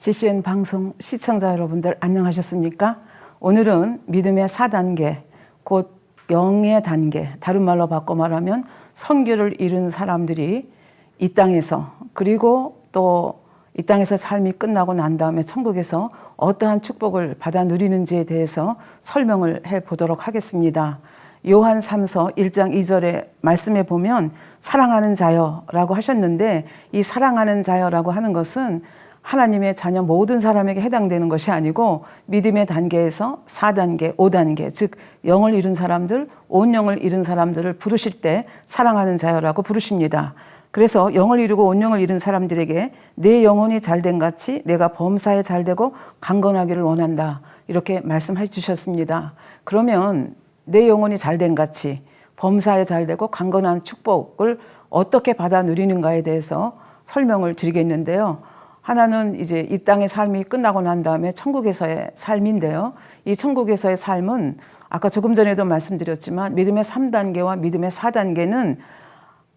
GCN 방송 시청자 여러분들 안녕하셨습니까? 오늘은 믿음의 4단계, 곧 영의 단계, 다른 말로 바꿔 말하면 성결을 이룬 사람들이 이 땅에서, 그리고 또 이 땅에서 삶이 끝나고 난 다음에 천국에서 어떠한 축복을 받아 누리는지에 대해서 설명을 해보도록 하겠습니다. 요한 3서 1장 2절의 말씀에 보면 사랑하는 자여라고 하셨는데, 이 사랑하는 자여라고 하는 것은 하나님의 자녀 모든 사람에게 해당되는 것이 아니고 믿음의 단계에서 4단계, 5단계, 즉 영을 잃은 사람들, 온 영을 잃은 사람들을 부르실 때 사랑하는 자여라고 부르십니다. 그래서 영을 이루고 온 영을 잃은 사람들에게 내 영혼이 잘된 같이 내가 범사에 잘되고 강건하기를 원한다, 이렇게 말씀해 주셨습니다. 그러면 내 영혼이 잘된 같이 범사에 잘되고 강건한 축복을 어떻게 받아 누리는가에 대해서 설명을 드리겠는데요. 하나는 이제 이 땅의 삶이 끝나고 난 다음에 천국에서의 삶인데요. 이 천국에서의 삶은 아까 조금 전에도 말씀드렸지만 믿음의 3단계와 믿음의 4단계는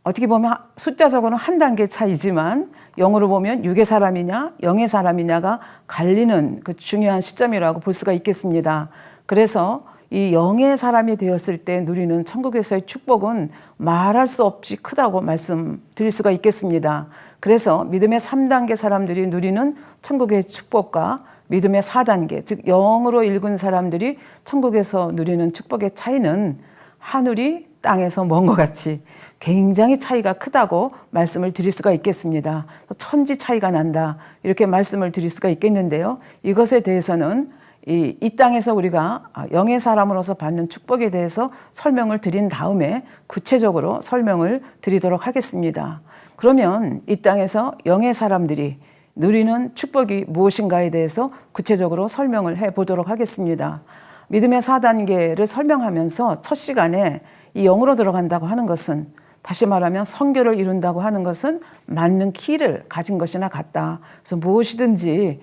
어떻게 보면 숫자적으로는 한 단계 차이지만 영으로 보면 육의 사람이냐 영의 사람이냐가 갈리는 그 중요한 시점이라고 볼 수가 있겠습니다. 그래서 이 영의 사람이 되었을 때 누리는 천국에서의 축복은 말할 수 없이 크다고 말씀드릴 수가 있겠습니다. 그래서 믿음의 3단계 사람들이 누리는 천국의 축복과 믿음의 4단계, 즉 영으로 읽은 사람들이 천국에서 누리는 축복의 차이는 하늘이 땅에서 먼 것 같이 굉장히 차이가 크다고 말씀을 드릴 수가 있겠습니다. 천지 차이가 난다, 이렇게 말씀을 드릴 수가 있겠는데요. 이것에 대해서는 이 땅에서 우리가 영의 사람으로서 받는 축복에 대해서 설명을 드린 다음에 구체적으로 설명을 드리도록 하겠습니다. 그러면 이 땅에서 영의 사람들이 누리는 축복이 무엇인가에 대해서 구체적으로 설명을 해보도록 하겠습니다. 믿음의 4단계를 설명하면서 첫 시간에 이 영으로 들어간다고 하는 것은, 다시 말하면 성결을 이룬다고 하는 것은 맞는 키를 가진 것이나 같다. 그래서 무엇이든지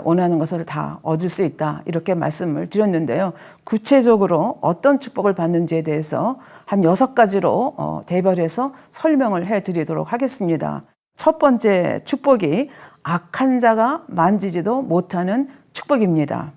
원하는 것을 다 얻을 수 있다, 이렇게 말씀을 드렸는데요. 구체적으로 어떤 축복을 받는지에 대해서 한 6가지로 대별해서 설명을 해드리도록 하겠습니다. 첫 번째 축복이 악한 자가 만지지도 못하는 축복입니다.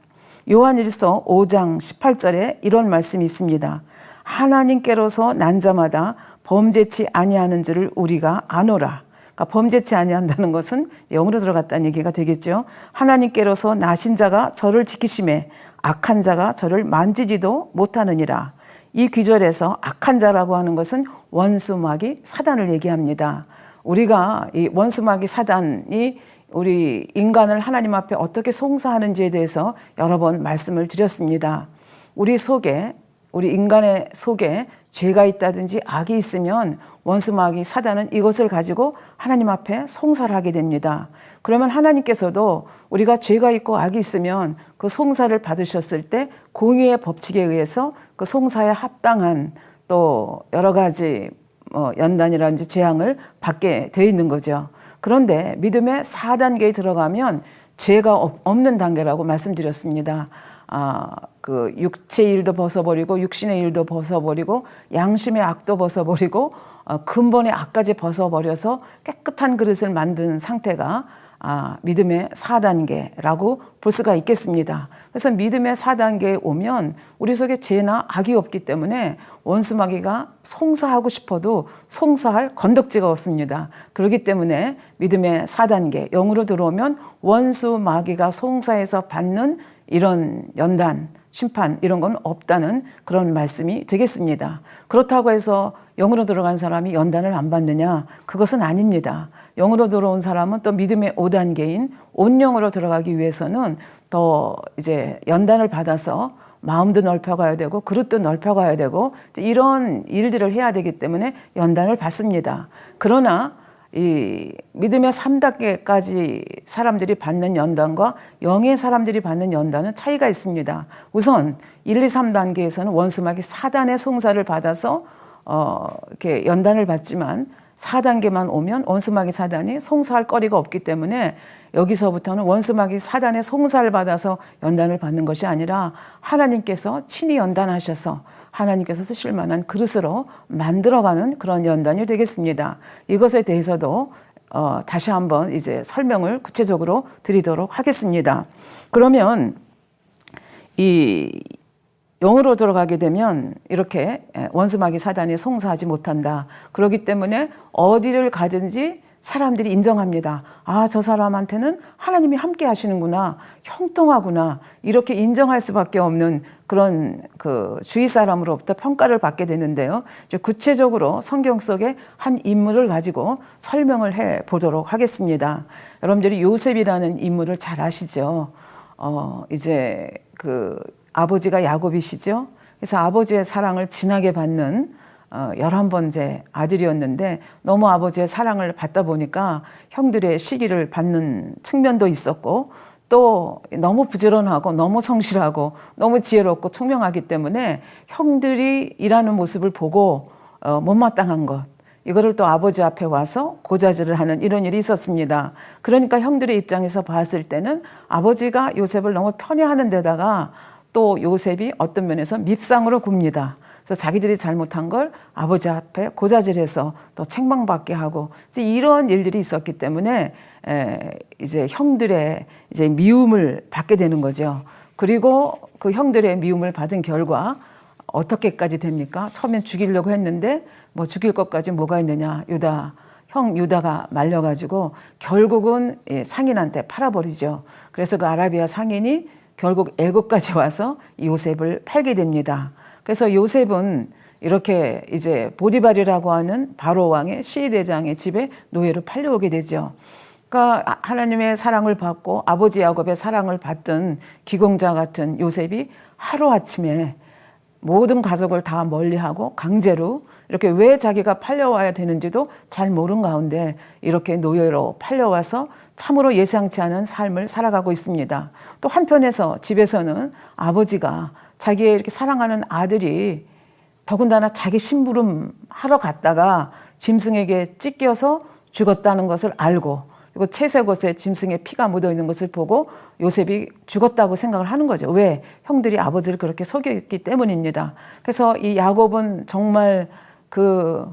요한일서 5장 18절에 이런 말씀이 있습니다. 하나님께로서 난 자마다 범죄치 아니하는 줄을 우리가 아노라. 그러니까 범죄치 아니한다는 것은 영으로 들어갔다는 얘기가 되겠죠. 하나님께로서 나신 자가 저를 지키심에 악한 자가 저를 만지지도 못하느니라. 이 귀절에서 악한 자라고 하는 것은 원수 마귀 사단을 얘기합니다. 우리가 이 원수 마귀 사단이 우리 인간을 하나님 앞에 어떻게 송사하는지에 대해서 여러 번 말씀을 드렸습니다. 우리 인간의 속에 죄가 있다든지 악이 있으면 원수 마귀 사단은 이것을 가지고 하나님 앞에 송사를 하게 됩니다. 그러면 하나님께서도 우리가 죄가 있고 악이 있으면 그 송사를 받으셨을 때 공의의 법칙에 의해서 그 송사에 합당한 또 여러 가지 연단이라든지 재앙을 받게 되어 있는 거죠. 그런데 믿음의 4단계에 들어가면 죄가 없는 단계라고 말씀드렸습니다. 그 육체의 일도 벗어버리고 육신의 일도 벗어버리고 양심의 악도 벗어버리고 근본의 악까지 벗어버려서 깨끗한 그릇을 만든 상태가 믿음의 4단계라고 볼 수가 있겠습니다. 그래서 믿음의 4단계에 오면 우리 속에 죄나 악이 없기 때문에 원수 마귀가 송사하고 싶어도 송사할 건덕지가 없습니다. 그렇기 때문에 믿음의 4단계, 영으로 들어오면 원수 마귀가 송사해서 받는 이런 연단, 심판, 이런 건 없다는 그런 말씀이 되겠습니다. 그렇다고 해서 영으로 들어간 사람이 연단을 안 받느냐? 그것은 아닙니다. 영으로 들어온 사람은 또 믿음의 5단계인 온영으로 들어가기 위해서는 더 이제 연단을 받아서 마음도 넓혀가야 되고 그릇도 넓혀가야 되고 이런 일들을 해야 되기 때문에 연단을 받습니다. 그러나 이 믿음의 3단계까지 사람들이 받는 연단과 영의 사람들이 받는 연단은 차이가 있습니다. 우선 1, 2, 3단계에서는 원수마귀 사단의 송사를 받아서 이렇게 연단을 받지만 4단계만 오면 원수마귀 사단이 송사할 거리가 없기 때문에 여기서부터는 원수마귀 사단의 송사를 받아서 연단을 받는 것이 아니라 하나님께서 친히 연단하셔서 하나님께서 쓰실 만한 그릇으로 만들어가는 그런 연단이 되겠습니다. 이것에 대해서도 다시 한번 이제 설명을 구체적으로 드리도록 하겠습니다. 그러면 이 영으로 들어가게 되면 이렇게 원수마귀 사단이 송사하지 못한다. 그렇기 때문에 어디를 가든지 사람들이 인정합니다. 아, 저 사람한테는 하나님이 함께 하시는구나, 형통하구나, 이렇게 인정할 수밖에 없는 그런 그 주위 사람으로부터 평가를 받게 되는데요. 이제 구체적으로 성경 속의 한 인물을 가지고 설명을 해 보도록 하겠습니다. 여러분들이 요셉이라는 인물을 잘 아시죠? 이제 그 아버지가 야곱이시죠. 그래서 아버지의 사랑을 진하게 받는 11번째 아들이었는데 너무 아버지의 사랑을 받다 보니까 형들의 시기를 받는 측면도 있었고 또 너무 부지런하고 너무 성실하고 너무 지혜롭고 총명하기 때문에 형들이 일하는 모습을 보고 못마땅한 것, 이거를 또 아버지 앞에 와서 고자질을 하는 이런 일이 있었습니다. 그러니까 형들의 입장에서 봤을 때는 아버지가 요셉을 너무 편애하는 데다가 또 요셉이 어떤 면에서 밉상으로 굽니다. 그래서 자기들이 잘못한 걸 아버지 앞에 고자질해서 또 책망받게 하고 이제 이런 일들이 있었기 때문에 이제 형들의 이제 미움을 받게 되는 거죠. 그리고 그 형들의 미움을 받은 결과 어떻게까지 됩니까? 처음엔 죽이려고 했는데 뭐 죽일 것까지 뭐가 있느냐. 형 유다가 말려가지고 결국은 상인한테 팔아버리죠. 그래서 그 아라비아 상인이 결국 애굽까지 와서 요셉을 팔게 됩니다. 그래서 요셉은 이렇게 이제 보디발이라고 하는 바로 왕의 시대장의 집에 노예로 팔려오게 되죠. 그러니까 하나님의 사랑을 받고 아버지 야곱의 사랑을 받던 기공자 같은 요셉이 하루아침에 모든 가족을 다 멀리하고 강제로 이렇게 왜 자기가 팔려와야 되는지도 잘 모른 가운데 이렇게 노예로 팔려와서 참으로 예상치 않은 삶을 살아가고 있습니다. 또 한편에서 집에서는 아버지가 자기의 이렇게 사랑하는 아들이 더군다나 자기 심부름 하러 갔다가 짐승에게 찢겨서 죽었다는 것을 알고 그리고 채색옷에 짐승의 피가 묻어 있는 것을 보고 요셉이 죽었다고 생각을 하는 거죠. 왜? 형들이 아버지를 그렇게 속였기 때문입니다. 그래서 이 야곱은 정말 그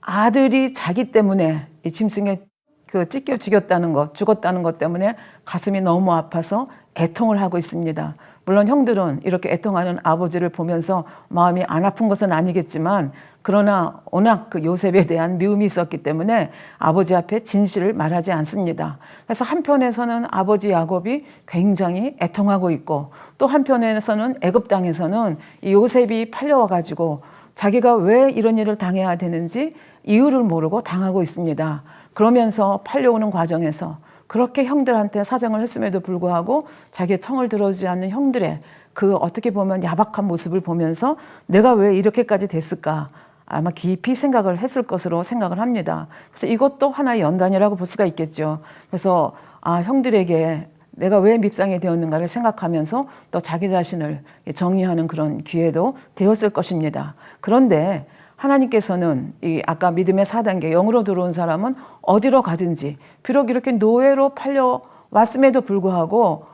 아들이 자기 때문에 이 짐승에 그 찢겨 죽였다는 것, 죽었다는 것 때문에 가슴이 너무 아파서 애통을 하고 있습니다. 물론 형들은 이렇게 애통하는 아버지를 보면서 마음이 안 아픈 것은 아니겠지만 그러나 워낙 그 요셉에 대한 미움이 있었기 때문에 아버지 앞에 진실을 말하지 않습니다. 그래서 한편에서는 아버지 야곱이 굉장히 애통하고 있고 또 한편에서는 애굽 땅에서는 이 요셉이 팔려와 가지고 자기가 왜 이런 일을 당해야 되는지 이유를 모르고 당하고 있습니다. 그러면서 팔려오는 과정에서 그렇게 형들한테 사정을 했음에도 불구하고 자기의 청을 들어주지 않는 형들의 그 어떻게 보면 야박한 모습을 보면서 내가 왜 이렇게까지 됐을까 아마 깊이 생각을 했을 것으로 생각을 합니다. 그래서 이것도 하나의 연단이라고 볼 수가 있겠죠. 그래서 형들에게 내가 왜 밉상이 되었는가를 생각하면서 또 자기 자신을 정리하는 그런 기회도 되었을 것입니다. 그런데 하나님께서는 이 아까 믿음의 4단계 영으로 들어온 사람은 어디로 가든지 비록 이렇게 노예로 팔려왔음에도 불구하고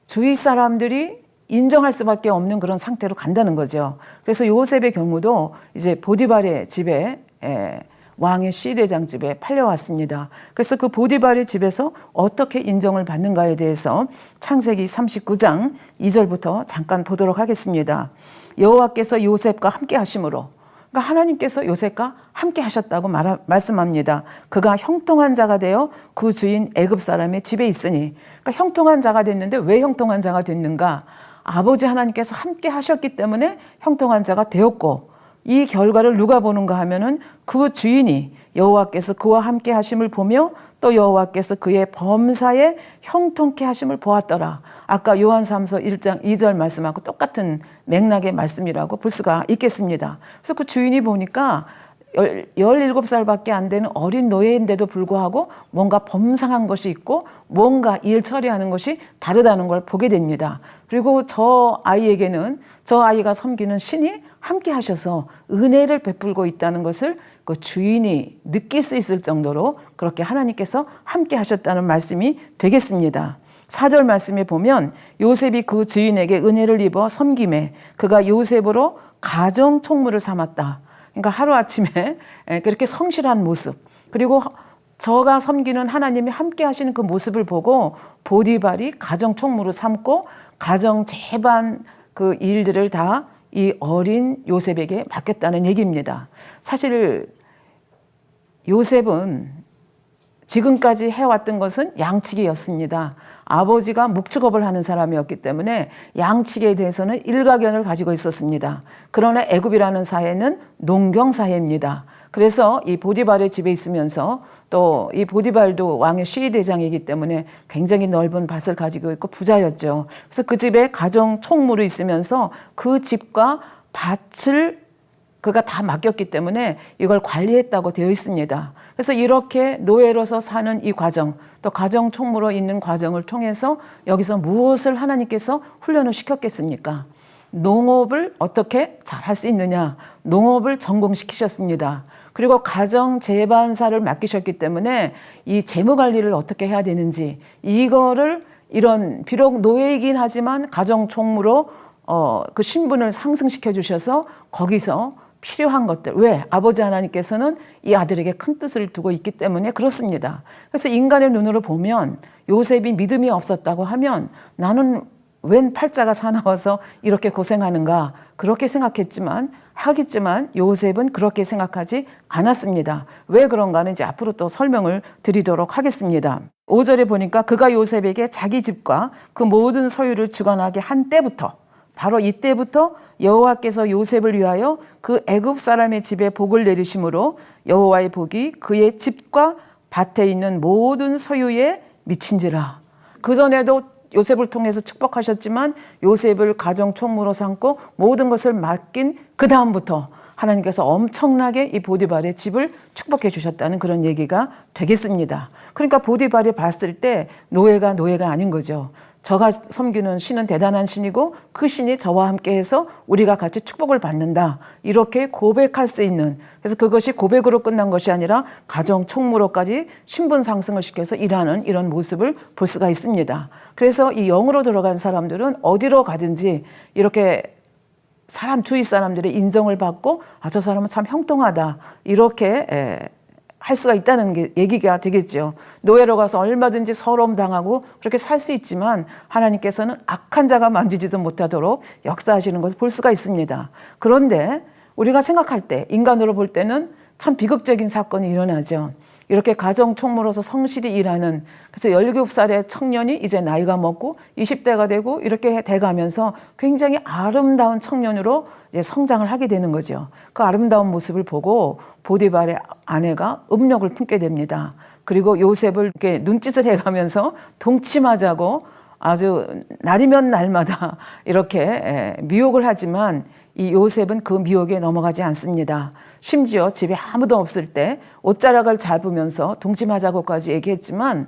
주위 사람들이 인정할 수밖에 없는 그런 상태로 간다는 거죠. 그래서 요셉의 경우도 이제 보디발의 집에 왕의 시대장 집에 팔려왔습니다. 그래서 그 보디발의 집에서 어떻게 인정을 받는가에 대해서 창세기 39장 2절부터 잠깐 보도록 하겠습니다. 여호와께서 요셉과 함께 하심으로 그러니까 하나님께서 요셉과 함께 하셨다고 말씀합니다. 그가 형통한 자가 되어 그 주인 애굽 사람의 집에 있으니 그러니까 형통한 자가 됐는데 왜 형통한 자가 됐는가? 아버지 하나님께서 함께 하셨기 때문에 형통한 자가 되었고 이 결과를 누가 보는가 하면은 그 주인이 여호와께서 그와 함께 하심을 보며 또 여호와께서 그의 범사에 형통케 하심을 보았더라. 아까 요한삼서 1장 2절 말씀하고 똑같은 맥락의 말씀이라고 볼 수가 있겠습니다. 그래서 그 주인이 보니까 17살밖에 안 되는 어린 노예인데도 불구하고 뭔가 범상한 것이 있고 뭔가 일 처리하는 것이 다르다는 걸 보게 됩니다. 그리고 저 아이에게는 저 아이가 섬기는 신이 함께 하셔서 은혜를 베풀고 있다는 것을 그 주인이 느낄 수 있을 정도로 그렇게 하나님께서 함께 하셨다는 말씀이 되겠습니다. 4절 말씀에 보면 요셉이 그 주인에게 은혜를 입어 섬김에 그가 요셉으로 가정 총무를 삼았다. 그러니까 하루아침에 그렇게 성실한 모습 그리고 저가 섬기는 하나님이 함께 하시는 그 모습을 보고 보디발이 가정 총무로 삼고 가정 재반 그 일들을 다 이 어린 요셉에게 맡겼다는 얘기입니다. 사실 요셉은 지금까지 해왔던 것은 양치기였습니다. 아버지가 목축업을 하는 사람이었기 때문에 양치기에 대해서는 일가견을 가지고 있었습니다. 그러나 애굽이라는 사회는 농경 사회입니다. 그래서 이 보디발의 집에 있으면서 또 이 보디발도 왕의 시위대장이기 때문에 굉장히 넓은 밭을 가지고 있고 부자였죠. 그래서 그 집에 가정 총무로 있으면서 그 집과 밭을 그가 다 맡겼기 때문에 이걸 관리했다고 되어 있습니다. 그래서 이렇게 노예로서 사는 이 과정, 또 가정 총무로 있는 과정을 통해서 여기서 무엇을 하나님께서 훈련을 시켰겠습니까? 농업을 어떻게 잘 할 수 있느냐, 농업을 전공시키셨습니다. 그리고 가정 재반사를 맡기셨기 때문에 이 재무 관리를 어떻게 해야 되는지, 이거를 이런 비록 노예이긴 하지만 가정 총무로 그 신분을 상승시켜 주셔서 거기서 필요한 것들, 왜? 아버지 하나님께서는 이 아들에게 큰 뜻을 두고 있기 때문에 그렇습니다. 그래서 인간의 눈으로 보면 요셉이 믿음이 없었다고 하면 나는 웬 팔자가 사나워서 이렇게 고생하는가, 그렇게 생각했지만 요셉은 그렇게 생각하지 않았습니다. 왜 그런가는 이제 앞으로 또 설명을 드리도록 하겠습니다. 5절에 보니까 그가 요셉에게 자기 집과 그 모든 소유를 주관하게 한 때부터, 바로 이때부터 여호와께서 요셉을 위하여 그 애굽 사람의 집에 복을 내리심으로 여호와의 복이 그의 집과 밭에 있는 모든 소유에 미친지라. 그전에도 요셉을 통해서 축복하셨지만 요셉을 가정 총무로 삼고 모든 것을 맡긴 그 다음부터 하나님께서 엄청나게 이 보디발의 집을 축복해 주셨다는 그런 얘기가 되겠습니다. 그러니까 보디발이 봤을 때 노예가 아닌 거죠. 저가 섬기는 신은 대단한 신이고 그 신이 저와 함께해서 우리가 같이 축복을 받는다, 이렇게 고백할 수 있는, 그래서 그것이 고백으로 끝난 것이 아니라 가정 총무로까지 신분 상승을 시켜서 일하는 이런 모습을 볼 수가 있습니다. 그래서 이 영으로 들어간 사람들은 어디로 가든지 이렇게 주위 사람들의 인정을 받고 저 사람은 참 형통하다, 이렇게 할 수가 있다는 게 얘기가 되겠죠. 노예로 가서 얼마든지 서러움 당하고 그렇게 살 수 있지만 하나님께서는 악한 자가 만지지도 못하도록 역사하시는 것을 볼 수가 있습니다. 그런데 우리가 생각할 때, 인간으로 볼 때는 참 비극적인 사건이 일어나죠. 이렇게 가정 총무로서 성실히 일하는, 그래서 17살의 청년이 이제 나이가 먹고 20대가 되고 이렇게 돼가면서 굉장히 아름다운 청년으로 이제 성장을 하게 되는 거죠. 그 아름다운 모습을 보고 보디발의 아내가 음욕을 품게 됩니다. 그리고 요셉을 이렇게 눈짓을 해가면서 동침하자고 아주 날이면 날마다 이렇게 미혹을 하지만 이 요셉은 그 미혹에 넘어가지 않습니다. 심지어 집에 아무도 없을 때 옷자락을 잡으면서 동침하자고까지 얘기했지만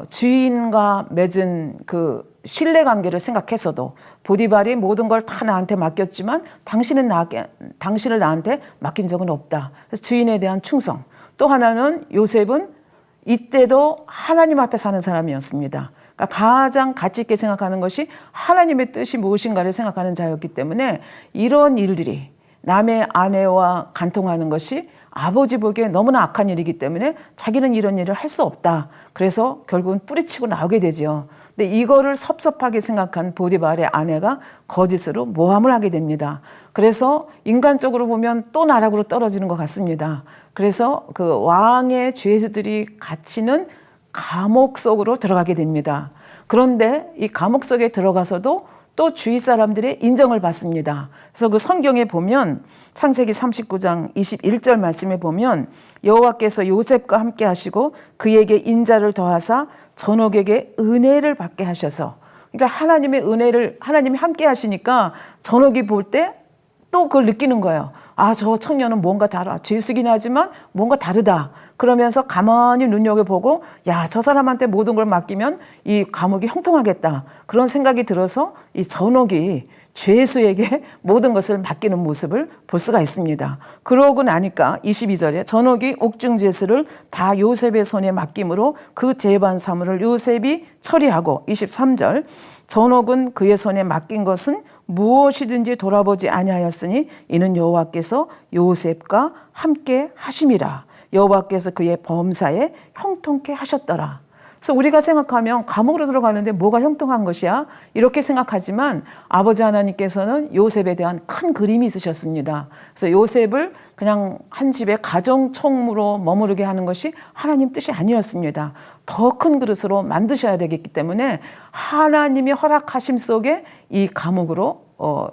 주인과 맺은 그 신뢰관계를 생각해서도 보디발이 모든 걸 다 나한테 맡겼지만 당신을 나한테 맡긴 적은 없다. 그래서 주인에 대한 충성. 또 하나는 요셉은 이때도 하나님 앞에 사는 사람이었습니다. 가장 가치 있게 생각하는 것이 하나님의 뜻이 무엇인가를 생각하는 자였기 때문에 이런 일들이, 남의 아내와 간통하는 것이 아버지 보기에 너무나 악한 일이기 때문에 자기는 이런 일을 할 수 없다. 그래서 결국은 뿌리치고 나오게 되죠. 근데 이거를 섭섭하게 생각한 보디발의 아내가 거짓으로 모함을 하게 됩니다. 그래서 인간적으로 보면 또 나락으로 떨어지는 것 같습니다. 그래서 그 왕의 죄수들이 갇히는 감옥 속으로 들어가게 됩니다. 그런데 이 감옥 속에 들어가서도 또 주위 사람들의 인정을 받습니다. 그래서 그 성경에 보면 창세기 39장 21절 말씀에 보면 여호와께서 요셉과 함께 하시고 그에게 인자를 더하사 전옥에게 은혜를 받게 하셔서, 그러니까 하나님의 은혜를, 하나님이 함께 하시니까 전옥이 볼 때 또 그걸 느끼는 거예요. 저 청년은 뭔가 죄수긴 하지만 뭔가 다르다. 그러면서 가만히 눈여겨보고 저 사람한테 모든 걸 맡기면 이 감옥이 형통하겠다. 그런 생각이 들어서 이 전옥이 죄수에게 모든 것을 맡기는 모습을 볼 수가 있습니다. 그러고 나니까 22절에 전옥이 옥중죄수를 다 요셉의 손에 맡김으로 그 재반 사물을 요셉이 처리하고, 23절 전옥은 그의 손에 맡긴 것은 무엇이든지 돌아보지 아니하였으니 이는 여호와께서 요셉과 함께 하심이라. 여호와께서 그의 범사에 형통케 하셨더라. 그래서 우리가 생각하면 감옥으로 들어가는데 뭐가 형통한 것이야? 이렇게 생각하지만 아버지 하나님께서는 요셉에 대한 큰 그림이 있으셨습니다. 그래서 요셉을 그냥 한 집에 가정총무로 머무르게 하는 것이 하나님 뜻이 아니었습니다. 더 큰 그릇으로 만드셔야 되겠기 때문에 하나님이 허락하심 속에 이 감옥으로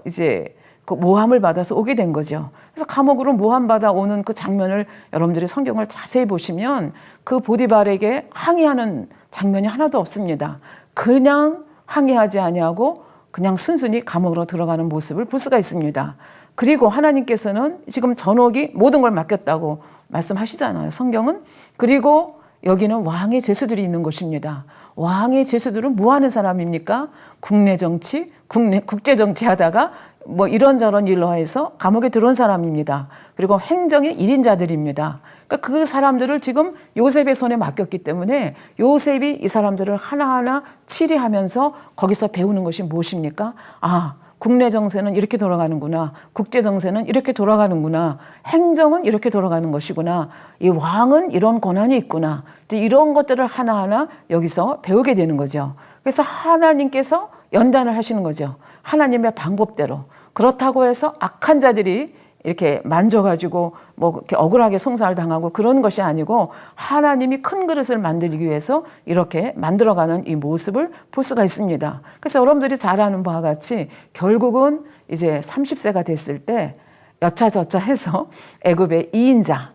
이제 그 모함을 받아서 오게 된 거죠. 그래서 감옥으로 모함받아 오는 그 장면을 여러분들이 성경을 자세히 보시면 그 보디발에게 항의하는 장면이 하나도 없습니다. 그냥 항의하지 아니하고 그냥 순순히 감옥으로 들어가는 모습을 볼 수가 있습니다. 그리고 하나님께서는 지금 전옥이 모든 걸 맡겼다고 말씀하시잖아요. 성경은. 그리고 여기는 왕의 죄수들이 있는 곳입니다. 왕의 죄수들은 뭐 하는 사람입니까? 국내 정치, 국제 정치 하다가 뭐 이런저런 일로 해서 감옥에 들어온 사람입니다. 그리고 행정의 1인자들입니다. 그러니까 그 사람들을 지금 요셉의 손에 맡겼기 때문에 요셉이 이 사람들을 하나하나 치리하면서 거기서 배우는 것이 무엇입니까? 아, 국내 정세는 이렇게 돌아가는구나. 국제 정세는 이렇게 돌아가는구나. 행정은 이렇게 돌아가는 것이구나. 이 왕은 이런 권한이 있구나. 이런 것들을 하나하나 여기서 배우게 되는 거죠. 그래서 하나님께서 연단을 하시는 거죠. 하나님의 방법대로. 그렇다고 해서 악한 자들이 이렇게 만져가지고 뭐 이렇게 억울하게 송사를 당하고 그런 것이 아니고 하나님이 큰 그릇을 만들기 위해서 이렇게 만들어가는 이 모습을 볼 수가 있습니다. 그래서 여러분들이 잘 아는 바와 같이 결국은 이제 30세가 됐을 때 여차저차 해서 애굽의 2인자,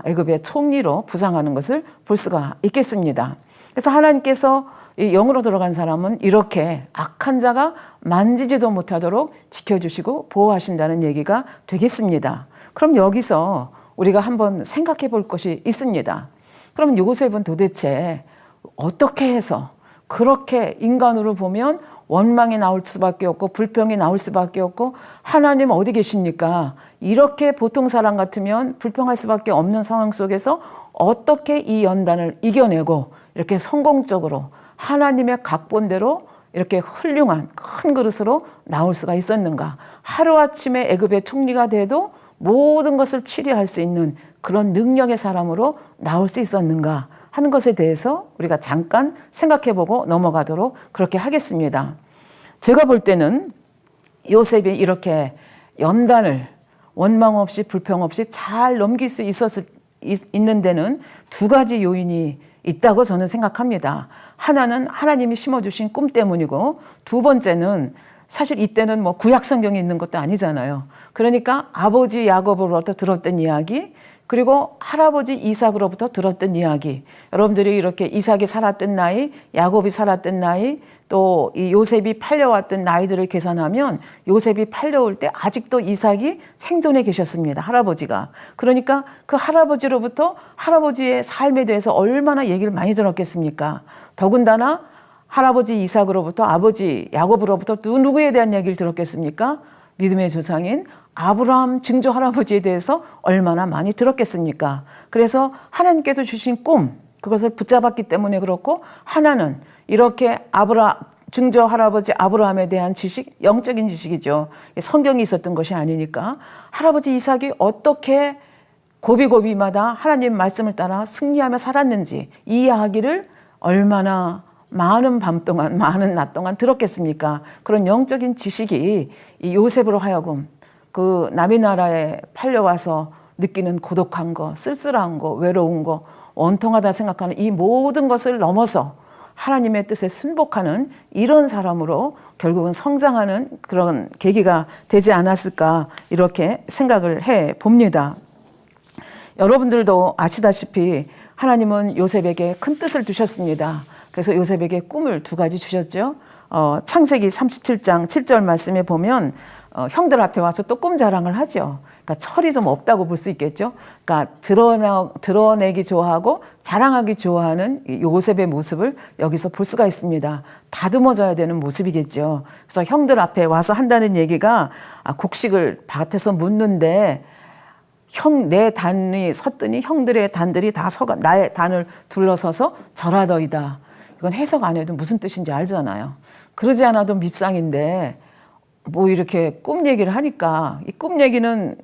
애굽의 총리로 부상하는 것을 볼 수가 있겠습니다. 그래서 하나님께서 이 영으로 들어간 사람은 이렇게 악한 자가 만지지도 못하도록 지켜주시고 보호하신다는 얘기가 되겠습니다. 그럼 여기서 우리가 한번 생각해 볼 것이 있습니다. 그럼 요셉은 도대체 어떻게 해서 그렇게 인간으로 보면 원망이 나올 수밖에 없고 불평이 나올 수밖에 없고 하나님 어디 계십니까? 이렇게 보통 사람 같으면 불평할 수밖에 없는 상황 속에서 어떻게 이 연단을 이겨내고 이렇게 성공적으로 하나님의 각본대로 이렇게 훌륭한 큰 그릇으로 나올 수가 있었는가? 하루아침에 애굽의 총리가 돼도 모든 것을 치리할 수 있는 그런 능력의 사람으로 나올 수 있었는가 하는 것에 대해서 우리가 잠깐 생각해보고 넘어가도록 그렇게 하겠습니다. 제가 볼 때는 요셉이 이렇게 연단을 원망 없이 불평 없이 잘 넘길 수 있는 데는 두 가지 요인이 있다고 저는 생각합니다. 하나는 하나님이 심어주신 꿈 때문이고 두 번째는 사실 이때는 뭐 구약 성경이 있는 것도 아니잖아요. 그러니까 아버지 야곱으로부터 들었던 이야기 그리고 할아버지 이삭으로부터 들었던 이야기 여러분들이 이렇게 이삭이 살았던 나이 야곱이 살았던 나이 또 이 요셉이 팔려왔던 나이들을 계산하면 요셉이 팔려올 때 아직도 이삭이 생존해 계셨습니다. 할아버지가. 그러니까 그 할아버지로부터 할아버지의 삶에 대해서 얼마나 얘기를 많이 들었겠습니까? 더군다나 할아버지 이삭으로부터 아버지 야곱으로부터 누구에 대한 얘기를 들었겠습니까? 믿음의 조상인 아브라함 증조 할아버지에 대해서 얼마나 많이 들었겠습니까? 그래서 하나님께서 주신 꿈 그것을 붙잡았기 때문에 그렇고 하나는 이렇게 증조 할아버지 아브라함에 대한 지식, 영적인 지식이죠. 성경이 있었던 것이 아니니까 할아버지 이삭이 어떻게 고비고비마다 하나님 말씀을 따라 승리하며 살았는지 이 이야기를 얼마나 많은 밤 동안, 많은 낮 동안 들었겠습니까? 그런 영적인 지식이 이 요셉으로 하여금 그 남의 나라에 팔려와서 느끼는 고독한 거, 쓸쓸한 거, 외로운 거, 원통하다 생각하는 이 모든 것을 넘어서 하나님의 뜻에 순복하는 이런 사람으로 결국은 성장하는 그런 계기가 되지 않았을까 이렇게 생각을 해 봅니다. 여러분들도 아시다시피 하나님은 요셉에게 큰 뜻을 주셨습니다. 그래서 요셉에게 꿈을 두 가지 주셨죠. 창세기 37장 7절 말씀에 보면 형들 앞에 와서 또 꿈 자랑을 하죠. 그러니까 철이 좀 없다고 볼 수 있겠죠. 그러니까 드러내기 좋아하고 자랑하기 좋아하는 요셉의 모습을 여기서 볼 수가 있습니다. 다듬어져야 되는 모습이겠죠. 그래서 형들 앞에 와서 한다는 얘기가 곡식을 밭에서 묻는데 내 단이 섰더니 형들의 단들이 다 서가 나의 단을 둘러서서 절하더이다. 이건 해석 안 해도 무슨 뜻인지 알잖아요. 그러지 않아도 밉상인데 뭐 이렇게 꿈 얘기를 하니까 이 꿈 얘기는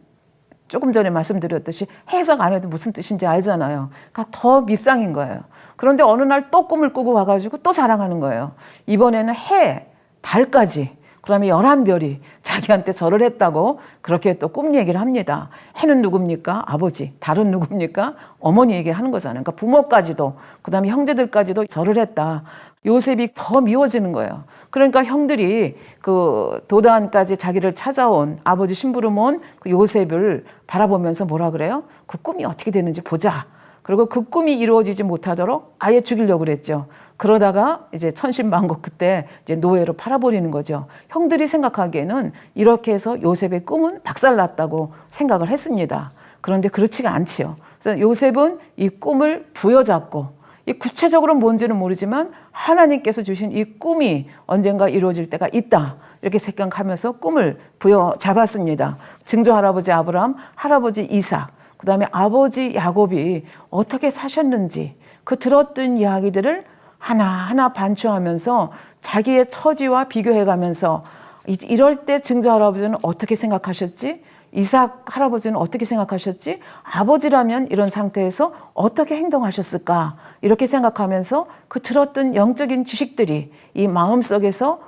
조금 전에 말씀드렸듯이 해석 안 해도 무슨 뜻인지 알잖아요. 그러니까 더 밉상인 거예요. 그런데 어느 날 또 꿈을 꾸고 와가지고 또 자랑하는 거예요. 이번에는 해, 달까지, 그다음에 11별이 자기한테 절을 했다고 그렇게 또 꿈 얘기를 합니다. 해는 누굽니까? 아버지. 달은 누굽니까? 어머니 얘기를 하는 거잖아요. 그러니까 부모까지도, 그다음에 형제들까지도 절을 했다. 요셉이 더 미워지는 거예요. 그러니까 형들이 그 도단까지 자기를 찾아온 아버지 심부름 온 그 요셉을 바라보면서 뭐라 그래요? 그 꿈이 어떻게 되는지 보자. 그리고 그 꿈이 이루어지지 못하도록 아예 죽이려고 그랬죠. 그러다가 이제 천신만고 그때 이제 노예로 팔아버리는 거죠. 형들이 생각하기에는 이렇게 해서 요셉의 꿈은 박살났다고 생각을 했습니다. 그런데 그렇지가 않지요. 그래서 요셉은 이 꿈을 부여잡고, 이 구체적으로 뭔지는 모르지만 하나님께서 주신 이 꿈이 언젠가 이루어질 때가 있다, 이렇게 생각하면서 꿈을 부여잡았습니다. 증조 할아버지 아브라함, 할아버지 이삭, 그 다음에 아버지 야곱이 어떻게 사셨는지 그 들었던 이야기들을 하나하나 반추하면서 자기의 처지와 비교해가면서 이럴 때 증조 할아버지는 어떻게 생각하셨지? 이삭 할아버지는 어떻게 생각하셨지? 아버지라면 이런 상태에서 어떻게 행동하셨을까? 이렇게 생각하면서 그 들었던 영적인 지식들이 이 마음속에서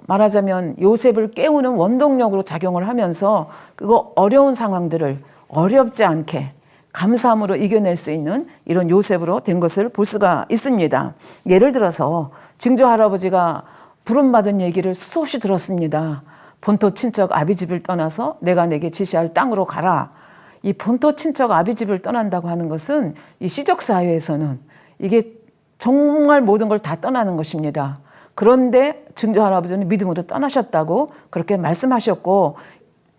말하자면 요셉을 깨우는 원동력으로 작용을 하면서 그거 어려운 상황들을 어렵지 않게 감사함으로 이겨낼 수 있는 이런 요셉으로 된 것을 볼 수가 있습니다. 예를 들어서 증조 할아버지가 부름받은 얘기를 수없이 들었습니다. 본토 친척 아비집을 떠나서 내가 내게 지시할 땅으로 가라. 이 본토 친척 아비집을 떠난다고 하는 것은 이 시적 사회에서는 이게 정말 모든 걸 다 떠나는 것입니다. 그런데 증조 할아버지는 믿음으로 떠나셨다고 그렇게 말씀하셨고,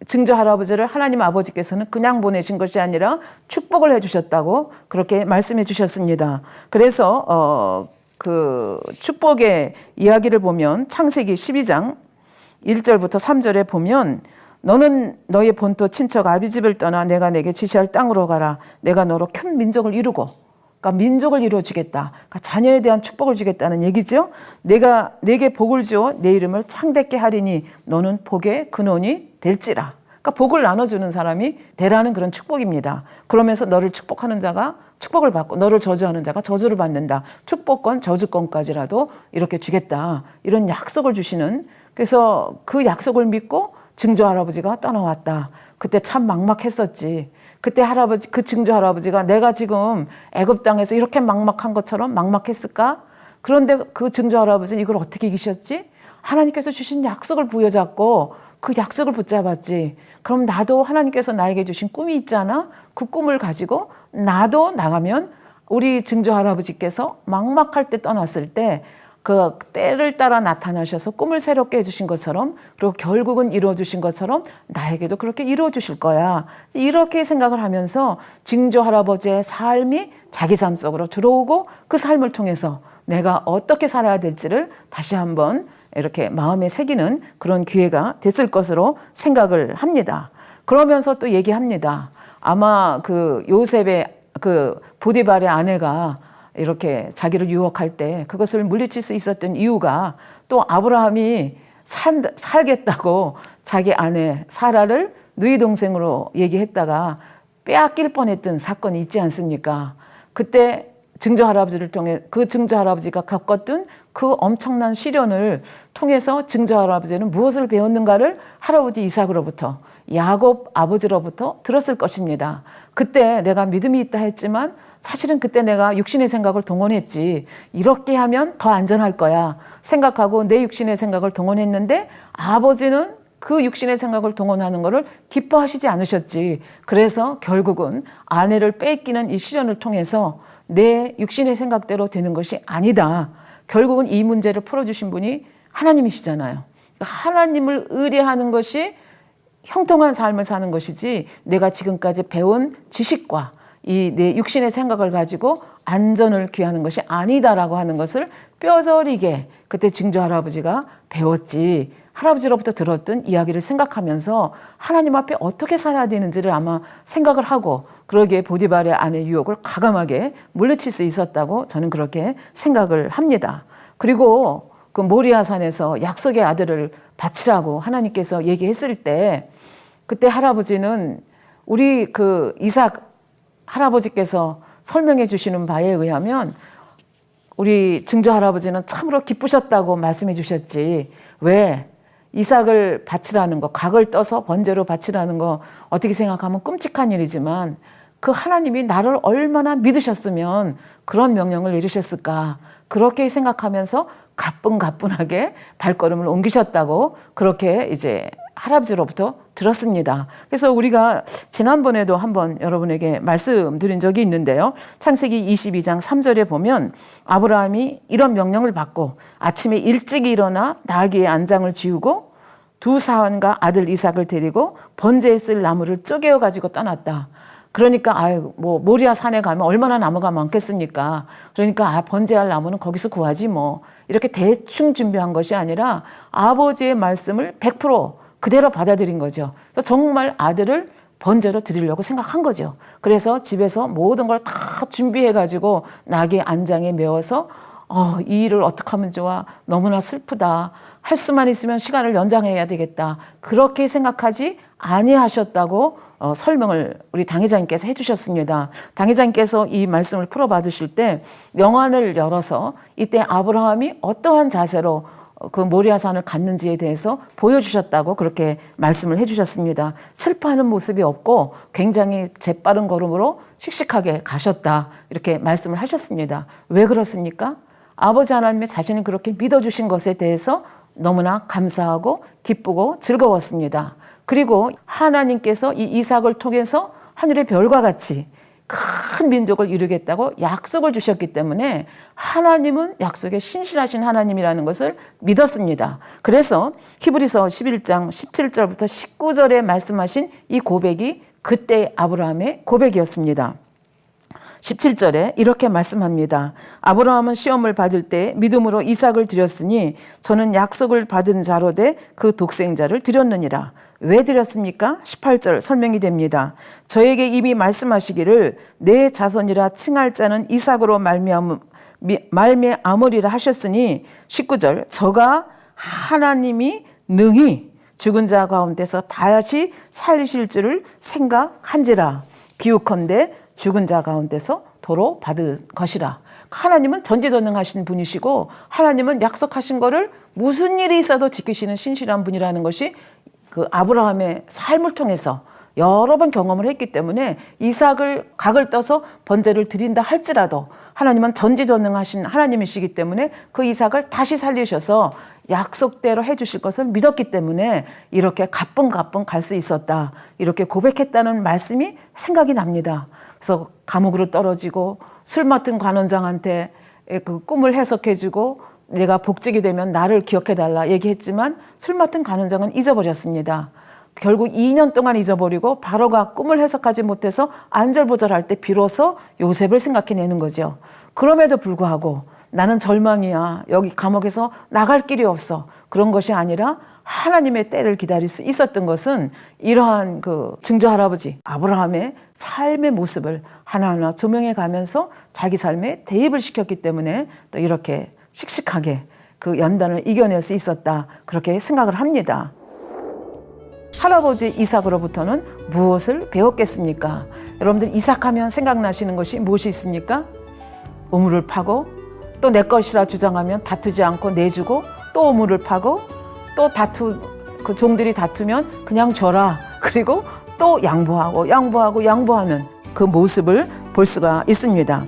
증조 할아버지를 하나님 아버지께서는 그냥 보내신 것이 아니라 축복을 해주셨다고 그렇게 말씀해 주셨습니다. 그래서 그 축복의 이야기를 보면 창세기 12장 1절부터 3절에 보면 너는 너의 본토 친척 아비집을 떠나 내가 내게 지시할 땅으로 가라. 내가 너로 큰 민족을 이루고, 그러니까 민족을 이루어주겠다. 그러니까 자녀에 대한 축복을 주겠다는 얘기죠. 내가 내게 복을 주어 내 이름을 창대케 하리니 너는 복의 근원이 될지라. 그러니까 복을 나눠주는 사람이 되라는 그런 축복입니다. 그러면서 너를 축복하는 자가 축복을 받고 너를 저주하는 자가 저주를 받는다. 축복권, 저주권까지라도 이렇게 주겠다. 이런 약속을 주시는, 그래서 그 약속을 믿고 증조 할아버지가 떠나왔다. 그때 참 막막했었지. 그때 그 증조 할아버지가 내가 지금 애굽 땅에서 이렇게 막막한 것처럼 막막했을까? 그런데 그 증조 할아버지는 이걸 어떻게 이기셨지? 하나님께서 주신 약속을 부여잡고 그 약속을 붙잡았지. 그럼 나도 하나님께서 나에게 주신 꿈이 있잖아. 그 꿈을 가지고 나도 나가면 우리 증조 할아버지께서 막막할 때 떠났을 때 그 때를 따라 나타나셔서 꿈을 새롭게 해주신 것처럼, 그리고 결국은 이루어주신 것처럼 나에게도 그렇게 이루어주실 거야. 이렇게 생각을 하면서 증조 할아버지의 삶이 자기 삶 속으로 들어오고 그 삶을 통해서 내가 어떻게 살아야 될지를 다시 한번 이렇게 마음에 새기는 그런 기회가 됐을 것으로 생각을 합니다. 그러면서 또 얘기합니다. 아마 그 요셉의 그 보디발의 아내가 이렇게 자기를 유혹할 때 그것을 물리칠 수 있었던 이유가 또 아브라함이 살겠다고 자기 아내 사라를 누이 동생으로 얘기했다가 빼앗길 뻔했던 사건이 있지 않습니까? 그때 증조 할아버지를 통해 그 증조 할아버지가 겪었던 그 엄청난 시련을 통해서 증조 할아버지는 무엇을 배웠는가를 할아버지 이삭으로부터, 야곱 아버지로부터 들었을 것입니다. 그때 내가 믿음이 있다 했지만 사실은 그때 내가 육신의 생각을 동원했지. 이렇게 하면 더 안전할 거야 생각하고 내 육신의 생각을 동원했는데 아버지는 그 육신의 생각을 동원하는 것을 기뻐하시지 않으셨지. 그래서 결국은 아내를 뺏기는 이 시련을 통해서 내 육신의 생각대로 되는 것이 아니다. 결국은 이 문제를 풀어주신 분이 하나님이시잖아요. 하나님을 의뢰하는 것이 형통한 삶을 사는 것이지, 내가 지금까지 배운 지식과 이 내 육신의 생각을 가지고 안전을 귀하는 것이 아니다라고 하는 것을 뼈저리게 그때 증조 할아버지가 배웠지. 할아버지로부터 들었던 이야기를 생각하면서 하나님 앞에 어떻게 살아야 되는지를 아마 생각을 하고, 그러기에 보디발의 아내 유혹을 과감하게 물리칠 수 있었다고 저는 그렇게 생각을 합니다. 그리고 그 모리아산에서 약속의 아들을 바치라고 하나님께서 얘기했을 때 그때 할아버지는 우리 그 이삭 할아버지께서 설명해 주시는 바에 의하면 우리 증조 할아버지는 참으로 기쁘셨다고 말씀해 주셨지. 왜? 이삭을 바치라는 거, 각을 떠서 번제로 바치라는 거 어떻게 생각하면 끔찍한 일이지만 그 하나님이 나를 얼마나 믿으셨으면 그런 명령을 내리셨을까. 그렇게 생각하면서 가뿐가뿐하게 발걸음을 옮기셨다고 그렇게 이제 할아버지로부터 들었습니다. 그래서 우리가 지난번에도 한번 여러분에게 말씀드린 적이 있는데요. 창세기 22장 3절에 보면 아브라함이 이런 명령을 받고 아침에 일찍 일어나 나귀의 안장을 지우고 두 사환과 아들 이삭을 데리고 번제에 쓸 나무를 쪼개어 가지고 떠났다. 그러니까 뭐 모리아 산에 가면 얼마나 나무가 많겠습니까? 그러니까 번제할 나무는 거기서 구하지 뭐. 이렇게 대충 준비한 것이 아니라 아버지의 말씀을 100% 그대로 받아들인 거죠. 그래서 정말 아들을 번제로 드리려고 생각한 거죠. 그래서 집에서 모든 걸 다 준비해가지고 나귀 안장에 메워서 이 일을 어떻게 하면 좋아? 너무나 슬프다. 할 수만 있으면 시간을 연장해야 되겠다. 그렇게 생각하지 아니하셨다고 설명을 우리 당회장님께서 해주셨습니다. 당회장님께서 이 말씀을 풀어받으실 때 명환을 열어서 이때 아브라함이 어떠한 자세로 그 모리아산을 갔는지에 대해서 보여주셨다고 그렇게 말씀을 해주셨습니다. 슬퍼하는 모습이 없고 굉장히 재빠른 걸음으로 씩씩하게 가셨다 이렇게 말씀을 하셨습니다. 왜 그렇습니까? 아버지 하나님의 자신을 그렇게 믿어주신 것에 대해서 너무나 감사하고 기쁘고 즐거웠습니다. 그리고 하나님께서 이 이삭을 통해서 하늘의 별과 같이 큰 민족을 이루겠다고 약속을 주셨기 때문에 하나님은 약속에 신실하신 하나님이라는 것을 믿었습니다. 그래서 히브리서 11장 17절부터 19절에 말씀하신 이 고백이 그때 아브라함의 고백이었습니다. 17절에 이렇게 말씀합니다. 아브라함은 시험을 받을 때 믿음으로 이삭을 드렸으니 저는 약속을 받은 자로 돼 그 독생자를 드렸느니라. 왜 드렸습니까? 18절 설명이 됩니다. 저에게 이미 말씀하시기를 내 자손이라 칭할 자는 이삭으로 말미암으리라 하셨으니 19절 저가 하나님이 능히 죽은 자 가운데서 다시 살리실 줄을 생각한지라. 비유컨대 죽은 자 가운데서 도로 받은 것이라. 하나님은 전지전능하신 분이시고 하나님은 약속하신 거를 무슨 일이 있어도 지키시는 신실한 분이라는 것이 그 아브라함의 삶을 통해서 여러 번 경험을 했기 때문에 이삭을 각을 떠서 번제를 드린다 할지라도 하나님은 전지전능하신 하나님이시기 때문에 그 이삭을 다시 살리셔서 약속대로 해주실 것을 믿었기 때문에 이렇게 가뿐가뿐 갈 수 있었다. 이렇게 고백했다는 말씀이 생각이 납니다. 그래서 감옥으로 떨어지고 술 맡은 관원장한테 그 꿈을 해석해주고 내가 복직이 되면 나를 기억해달라 얘기했지만 술 맡은 관원장은 잊어버렸습니다. 결국 2년 동안 잊어버리고 바로가 꿈을 해석하지 못해서 안절부절할 때 비로소 요셉을 생각해내는 거죠. 그럼에도 불구하고 나는 절망이야. 여기 감옥에서 나갈 길이 없어. 그런 것이 아니라 하나님의 때를 기다릴 수 있었던 것은 이러한 그 증조 할아버지 아브라함의 삶의 모습을 하나하나 조명해 가면서 자기 삶에 대입을 시켰기 때문에 또 이렇게 씩씩하게 그 연단을 이겨낼 수 있었다. 그렇게 생각을 합니다. 할아버지 이삭으로부터는 무엇을 배웠겠습니까? 여러분들 이삭하면 생각나시는 것이 무엇이 있습니까? 우물을 파고 또 내 것이라 주장하면 다투지 않고 내주고 또 우물을 파고 또 그 종들이 다투면 그냥 줘라. 그리고 또 양보하는 그 모습을 볼 수가 있습니다.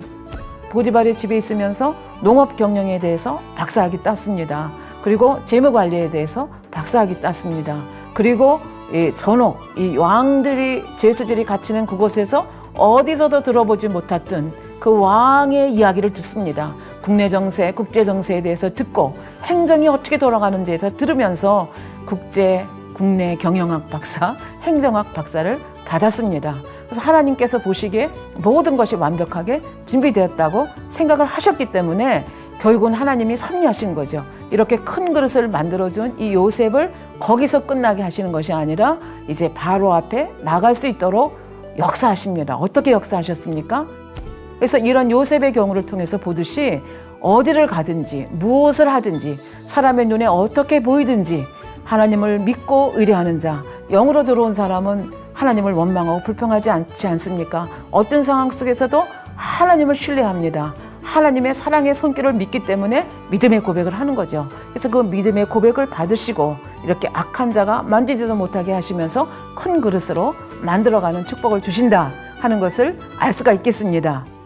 보디발의 집에 있으면서 농업 경영에 대해서 박사학위 땄습니다. 그리고 재무관리에 대해서 박사학위 땄습니다. 그리고 이 전옥, 이 왕들이 죄수들이 갇히는 그곳에서 어디서도 들어보지 못했던 그 왕의 이야기를 듣습니다. 국내 정세, 국제 정세에 대해서 듣고 행정이 어떻게 돌아가는지에서 들으면서 국내 경영학 박사, 행정학 박사를 받았습니다. 그래서 하나님께서 보시기에 모든 것이 완벽하게 준비되었다고 생각을 하셨기 때문에 결국은 하나님이 섭리하신 거죠. 이렇게 큰 그릇을 만들어준 이 요셉을 거기서 끝나게 하시는 것이 아니라 이제 바로 앞에 나갈 수 있도록 역사하십니다. 어떻게 역사하셨습니까? 그래서 이런 요셉의 경우를 통해서 보듯이 어디를 가든지 무엇을 하든지 사람의 눈에 어떻게 보이든지 하나님을 믿고 의뢰하는 자, 영으로 들어온 사람은 하나님을 원망하고 불평하지 않지 않습니까? 어떤 상황 속에서도 하나님을 신뢰합니다. 하나님의 사랑의 손길을 믿기 때문에 믿음의 고백을 하는 거죠. 그래서 그 믿음의 고백을 받으시고 이렇게 악한 자가 만지지도 못하게 하시면서 큰 그릇으로 만들어가는 축복을 주신다 하는 것을 알 수가 있겠습니다.